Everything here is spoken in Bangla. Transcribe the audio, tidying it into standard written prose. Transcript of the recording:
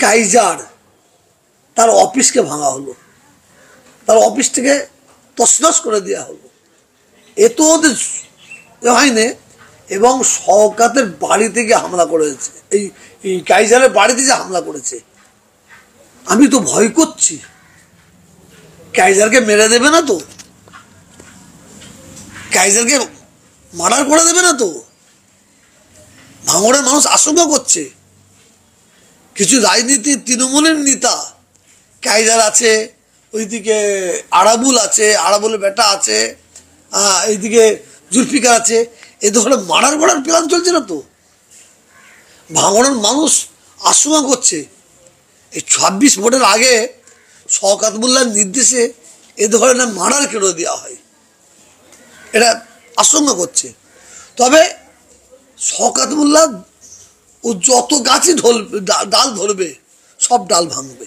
কাইজার তার অফিসকে ভাঙা হলো, তার অফিস থেকে তছনছ করে দেওয়া হলো। এ তো ওদের হয়নি। এবং শওকতের বাড়ি থেকে হামলা করেছে, এই কাইজারের বাড়িতে যে হামলা করেছে, আমি তো ভয় করছি কাইজারকে মেরে দেবে না তো, কাইজারকে মার্ডার করে দেবে না তো। ভাঙড়ের মানুষ আশঙ্কা করছে। কিছু রাজনীতির তৃণমূলের নেতা, কাইজার আছে, ওইদিকে আরাবুল আছে, আরাবুলের বেটা আছে, এইদিকে জুলফিকার আছে, এ ধরনের মার্ডার করার প্ল্যান চলছে না তো। ভাঙড়ের মানুষ আশঙ্কা করছে এই 26 ভোটের আগে শওকত মোল্লার নির্দেশে এ ধরনের মার্ডার কেন দেওয়া হয়, এটা আশঙ্কা করছে। তবে শওকত মোল্লা ও যত গাছই ডাল ধরবে, সব ডাল ভাঙবে।